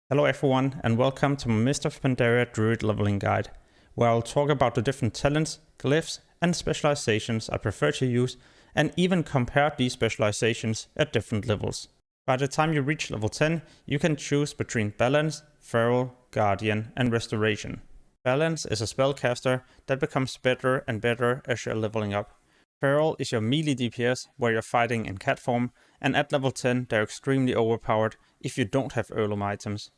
Hello everyone and welcome to my Mists of Pandaria Druid Leveling guide, where I'll talk about the different talents, glyphs and specializations I prefer to use, and even compare these specializations at different levels. By the time you reach level 10, you can choose between Balance, Feral, Guardian and Restoration. Balance is a spellcaster that becomes better and better as you're leveling up. Feral is your melee DPS where you're fighting in cat form, and at level 10 they're extremely overpowered if you don't have heirloom items.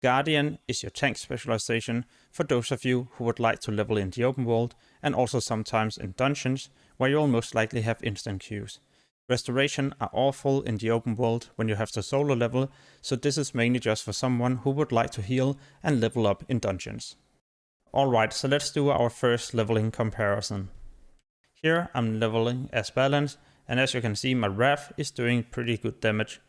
Guardian is your tank specialization for those of you who would like to level in the open world and also sometimes in dungeons where you'll most likely have instant queues. Restoration are awful in the open world when you have to solo level, so this is mainly just for someone who would like to heal and level up in dungeons. Alright, so let's do our first leveling comparison. Here I'm leveling as Balance, and as you can see my Wrath is doing pretty good damage.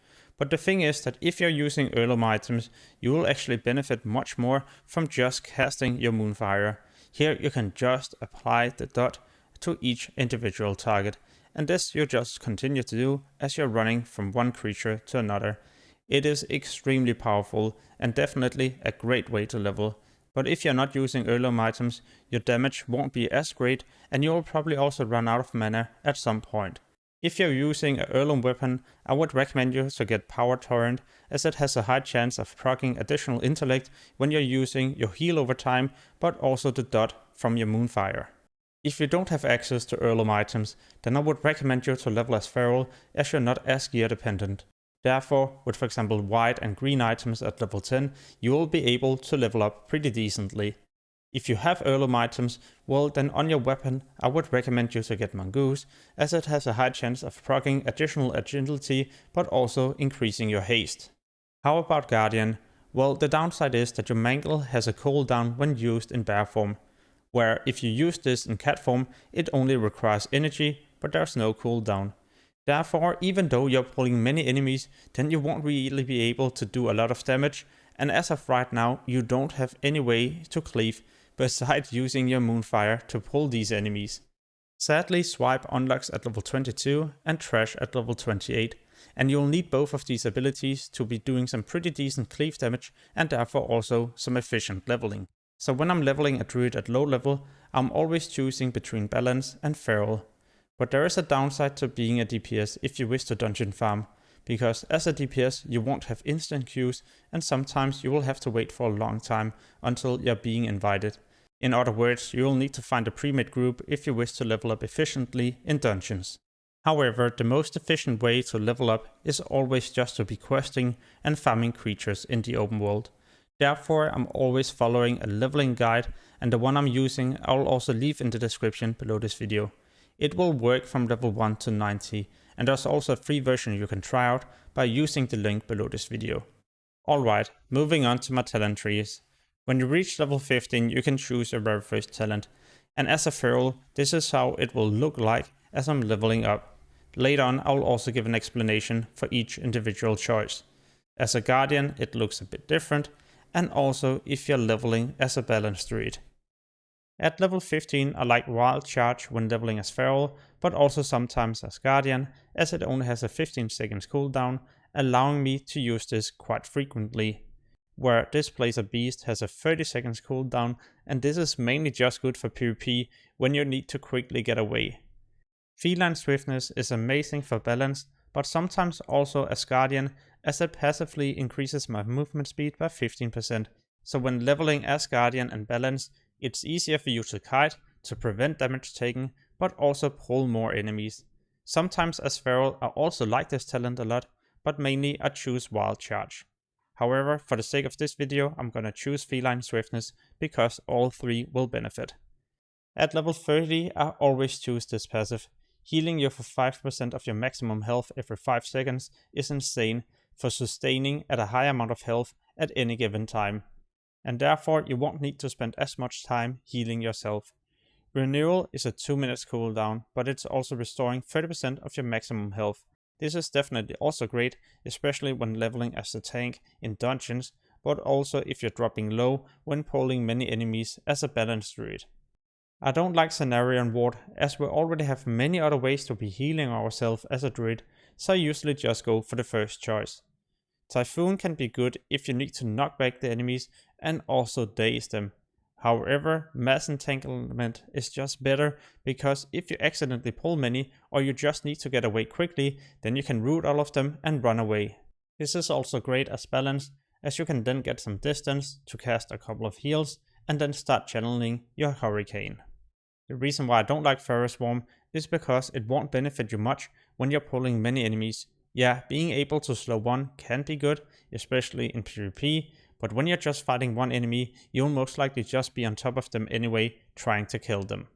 But the thing is that if you're using heirloom items, you will actually benefit much more from just casting your Moonfire. Here you can just apply the dot to each individual target, and this you just continue to do as you're running from one creature to another. It is extremely powerful and definitely a great way to level. But if you're not using heirloom items, your damage won't be as great and you'll probably also run out of mana at some point. If you're using a heirloom weapon, I would recommend you to get Power Torrent, as it has a high chance of proccing additional intellect when you're using your heal over time, but also the dot from your Moonfire. If you don't have access to heirloom items, then I would recommend you to level as Feral, as you're not as gear dependent. Therefore, with for example white and green items at level 10, you will be able to level up pretty decently. If you have heirloom items, well then on your weapon I would recommend you to get Mongoose, as it has a high chance of proccing additional agility but also increasing your haste. How about Guardian? Well, the downside is that your Mangle has a cooldown when used in bear form, where if you use this in cat form it only requires energy but there's no cooldown. Therefore, even though you're pulling many enemies, then you won't really be able to do a lot of damage, and as of right now you don't have any way to cleave besides using your Moonfire to pull these enemies. Sadly, Swipe unlocks at level 22 and Trash at level 28, and you'll need both of these abilities to be doing some pretty decent cleave damage and therefore also some efficient leveling. So when I'm leveling a druid at low level, I'm always choosing between Balance and Feral. But there is a downside to being a DPS if you wish to dungeon farm, because as a DPS you won't have instant queues and sometimes you will have to wait for a long time until you're being invited. In other words, you will need to find a pre-made group if you wish to level up efficiently in dungeons. However, the most efficient way to level up is always just to be questing and farming creatures in the open world. Therefore, I'm always following a leveling guide, and the one I'm using I will also leave in the description below this video. It will work from level 1 to 90, and there's also a free version you can try out by using the link below this video. Alright, moving on to my talent trees. When you reach level 15 you can choose your very first talent, and as a Feral this is how it will look like as I'm leveling up. Later on I will also give an explanation for each individual choice. As a Guardian it looks a bit different, and also if you're leveling as a balanced druid. At level 15 I like Wild Charge when leveling as Feral, but also sometimes as Guardian, as it only has a 15 seconds cooldown, allowing me to use this quite frequently. Where Displacer Beast has a 30 seconds cooldown, and this is mainly just good for PvP when you need to quickly get away. Feline Swiftness is amazing for balance, but sometimes also as Guardian, as it passively increases my movement speed by 15%. So when leveling as Guardian and Balance, it's easier for you to kite to prevent damage taken, but also pull more enemies. Sometimes as Feral I also like this talent a lot, but mainly I choose Wild Charge. However, for the sake of this video I'm gonna choose Feline Swiftness because all three will benefit. At level 30 I always choose this passive. Healing you for 5% of your maximum health every 5 seconds is insane for sustaining at a high amount of health at any given time. And therefore you won't need to spend as much time healing yourself. Renewal is a 2 minutes cooldown, but it's also restoring 30% of your maximum health. This is definitely also great, especially when leveling as a tank in dungeons, but also if you're dropping low when pulling many enemies as a balanced druid. I don't like Cenarion Ward, as we already have many other ways to be healing ourselves as a druid, so I usually just go for the first choice. Typhoon can be good if you need to knock back the enemies and also daze them. However, mass entanglement is just better because if you accidentally pull many or you just need to get away quickly, then you can root all of them and run away. This is also great as balance, as you can then get some distance to cast a couple of heals and then start channeling your hurricane. The reason why I don't like Fairy Swarm is because it won't benefit you much when you're pulling many enemies. Yeah, being able to slow one can be good, especially in PvP, but when you're just fighting one enemy, you'll most likely just be on top of them anyway, trying to kill them.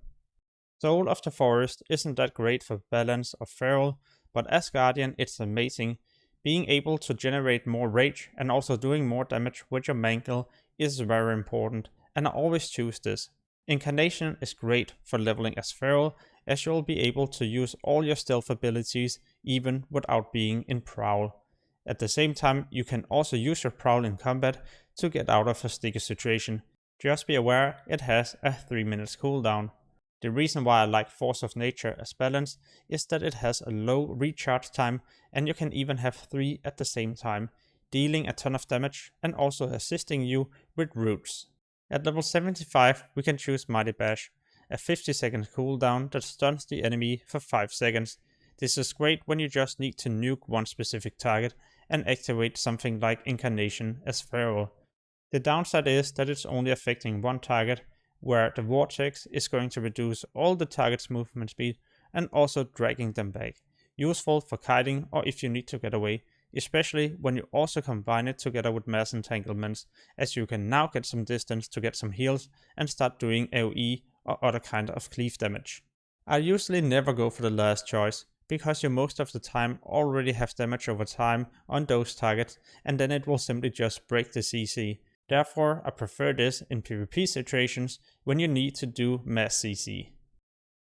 Soul of the Forest isn't that great for balance or feral, but as Guardian it's amazing. Being able to generate more rage and also doing more damage with your mangle is very important, and I always choose this. Incarnation is great for leveling as feral, as you'll be able to use all your stealth abilities even without being in Prowl. At the same time, you can also use your Prowl in combat to get out of a sticky situation. Just be aware it has a 3 minutes cooldown. The reason why I like Force of Nature as balance is that it has a low recharge time and you can even have 3 at the same time, dealing a ton of damage and also assisting you with roots. At level 75 we can choose Mighty Bash, a 50-second cooldown that stuns the enemy for 5 seconds. This is great when you just need to nuke one specific target and activate something like Incarnation as feral. The downside is that it's only affecting one target, where the Vortex is going to reduce all the target's movement speed and also dragging them back. Useful for kiting or if you need to get away, especially when you also combine it together with mass entanglements, as you can now get some distance to get some heals and start doing AoE or other kind of cleave damage. I usually never go for the last choice, because you most of the time already have damage over time on those targets and then it will simply just break the CC. Therefore, I prefer this in PvP situations when you need to do mass CC.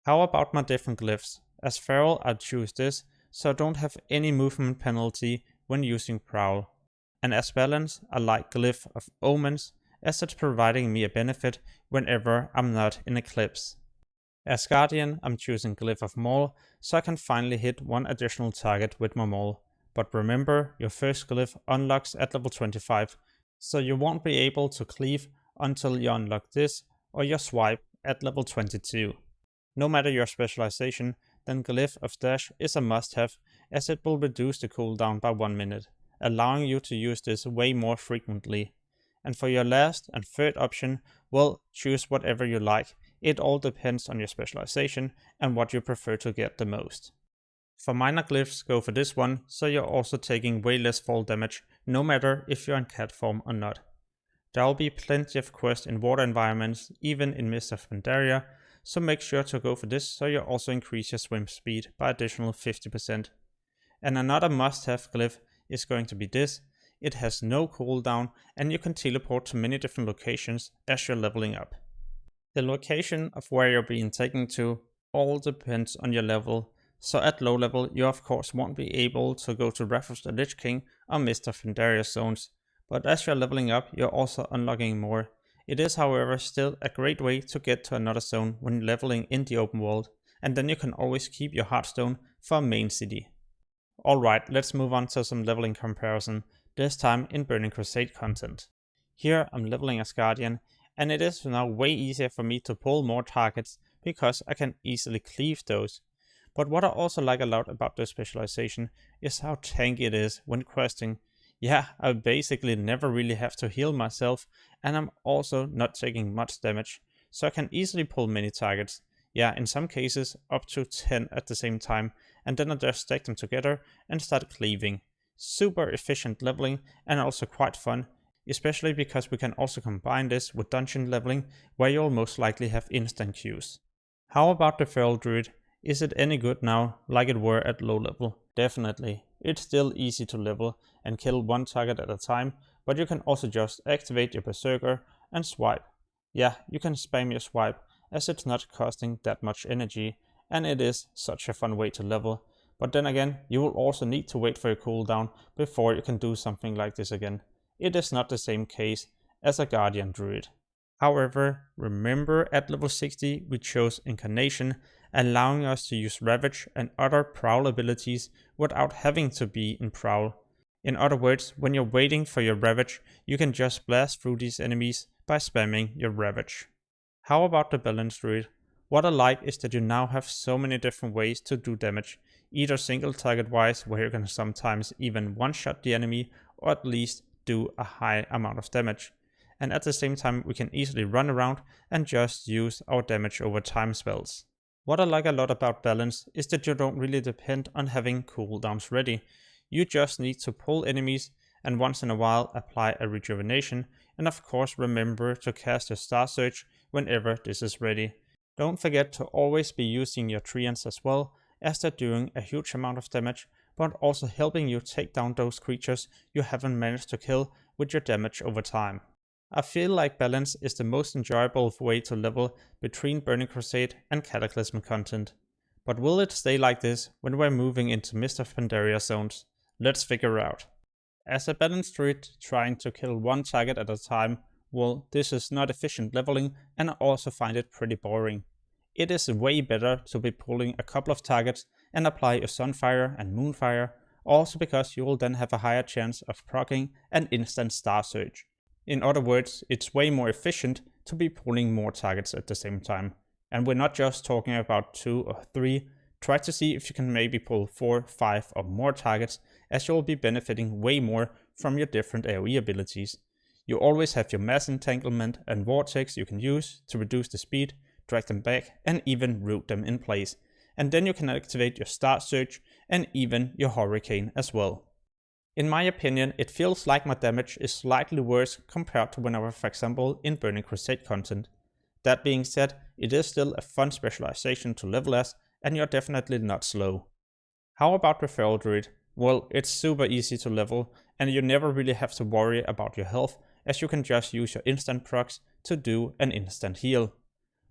How about my different glyphs? As feral I choose this, so I don't have any movement penalty when using Prowl. And as balance I like Glyph of Omens, as it's providing me a benefit whenever I'm not in Eclipse. As Guardian I'm choosing Glyph of Maul, so I can finally hit one additional target with my Maul. But remember, your first glyph unlocks at level 25, so you won't be able to cleave until you unlock this or your swipe at level 22. No matter your specialization, then Glyph of Dash is a must-have, as it will reduce the cooldown by 1 minute, allowing you to use this way more frequently. And for your last and third option, well, choose whatever you like. It all depends on your specialization and what you prefer to get the most. For minor glyphs, go for this one, so you're also taking way less fall damage, no matter if you're in cat form or not. There will be plenty of quests in water environments, even in Mists of Pandaria, so make sure to go for this so you also increase your swim speed by additional 50%. And another must-have glyph is going to be this. It has no cooldown and you can teleport to many different locations as you're leveling up. The location of where you're being taken to all depends on your level, so at low level you of course won't be able to go to Wrath of the Lich King or Mists of Pandaria zones, but as you're leveling up you're also unlocking more. It is however still a great way to get to another zone when leveling in the open world, and then you can always keep your Hearthstone for main city. Alright, let's move on to some leveling comparison, this time in Burning Crusade content. Here I'm leveling as Guardian, and it is now way easier for me to pull more targets because I can easily cleave those. But what I also like a lot about this specialization is how tanky it is when questing. Yeah, I basically never really have to heal myself, and I'm also not taking much damage, so I can easily pull many targets. Yeah, in some cases up to 10 at the same time, and then I just stack them together and start cleaving. Super efficient leveling and also quite fun, especially because we can also combine this with dungeon leveling, where you'll most likely have instant queues. How about the Feral Druid? Is it any good now, like it were at low level? Definitely. It's still easy to level and kill one target at a time, but you can also just activate your Berserker and swipe. Yeah, you can spam your swipe, as it's not costing that much energy, and it is such a fun way to level. But then again, you will also need to wait for your cooldown before you can do something like this again. It is not the same case as a Guardian Druid. However, remember at level 60 we chose Incarnation, allowing us to use Ravage and other Prowl abilities without having to be in Prowl. In other words, when you're waiting for your Ravage, you can just blast through these enemies by spamming your Ravage. How about the Balance Druid? What I like is that you now have so many different ways to do damage, either single target wise, where you can sometimes even one-shot the enemy, or at least do a high amount of damage. And at the same time we can easily run around and just use our damage over time spells. What I like a lot about Balance is that you don't really depend on having cooldowns ready. You just need to pull enemies and once in a while apply a rejuvenation, and of course remember to cast your Star Surge whenever this is ready. Don't forget to always be using your treants as well, as they're doing a huge amount of damage, but also helping you take down those creatures you haven't managed to kill with your damage over time. I feel like Balance is the most enjoyable way to level between Burning Crusade and Cataclysm content. But will it stay like this when we're moving into Mists of Pandaria zones? Let's figure out. As a balanced druid trying to kill one target at a time, well, this is not efficient leveling, and I also find it pretty boring. It is way better to be pulling a couple of targets and apply your Sunfire and Moonfire, also because you will then have a higher chance of proccing an instant Star Surge. In other words, it's way more efficient to be pulling more targets at the same time. And we're not just talking about 2 or 3, try to see if you can maybe pull 4, 5 or more targets, as you'll be benefiting way more from your different AoE abilities. You always have your Mass Entanglement and Vortex you can use to reduce the speed, drag them back and even root them in place. And then you can activate your Star Surge and even your Hurricane as well. In my opinion, it feels like my damage is slightly worse compared to when I was, for example, in Burning Crusade content. That being said, it is still a fun specialization to level as, and you're definitely not slow. How about the Feral Druid? Well, it's super easy to level, and you never really have to worry about your health, as you can just use your instant procs to do an instant heal.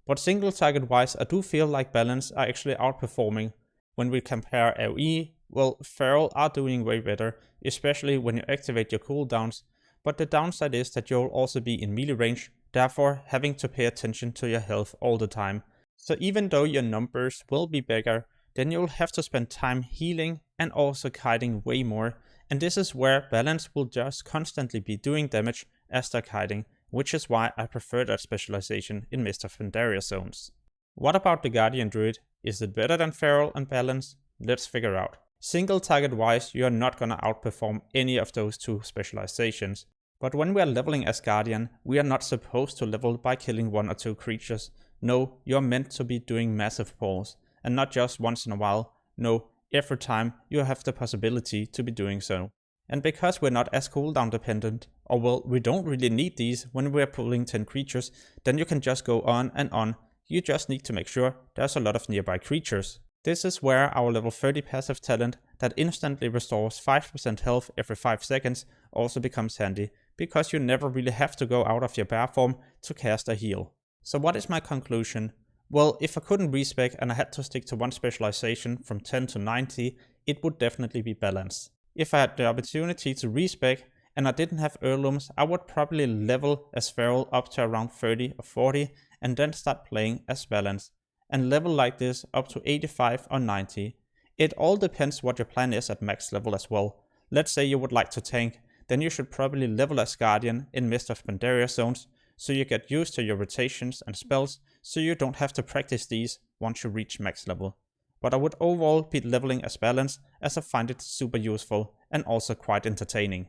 But single target wise, I do feel like Balance are actually outperforming. When we compare AoE, well, Feral are doing way better, especially when you activate your cooldowns, but the downside is that you'll also be in melee range, therefore having to pay attention to your health all the time. So even though your numbers will be bigger, then you'll have to spend time healing and also kiting way more, and this is where Balance will just constantly be doing damage as they're kiting, which is why I prefer that specialization in Mists of Pandaria zones. What about the Guardian Druid? Is it better than Feral and Balance? Let's figure out. Single target wise, you are not gonna outperform any of those two specializations. But when we are leveling as Guardian, we are not supposed to level by killing 1 or 2 creatures. No, you're meant to be doing massive pulls, and not just once in a while. No, every time you have the possibility to be doing so. And because we're not as cooldown dependent, or well, we don't really need these when we're pulling 10 creatures, then you can just go on and on. You just need to make sure there's a lot of nearby creatures. This is where our level 30 passive talent that instantly restores 5% health every 5 seconds also becomes handy, because you never really have to go out of your bear form to cast a heal. So what is my conclusion? Well, if I couldn't respec and I had to stick to one specialization from 10 to 90, it would definitely be Balance. If I had the opportunity to respec and I didn't have heirlooms, I would probably level as Feral up to around 30 or 40 and then start playing as Balance, and level like this up to 85 or 90. It all depends what your plan is at max level as well. Let's say you would like to tank, then you should probably level as Guardian in Mists of Pandaria zones, so you get used to your rotations and spells, so you don't have to practice these once you reach max level. But I would overall be leveling as Balance, as I find it super useful and also quite entertaining.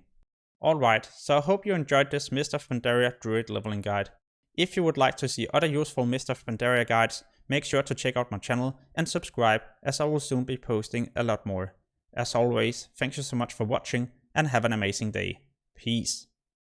Alright, so I hope you enjoyed this Mists of Pandaria Druid leveling guide. If you would like to see other useful Mists of Pandaria guides, make sure to check out my channel and subscribe, as I will soon be posting a lot more. As always, thank you so much for watching and have an amazing day. Peace.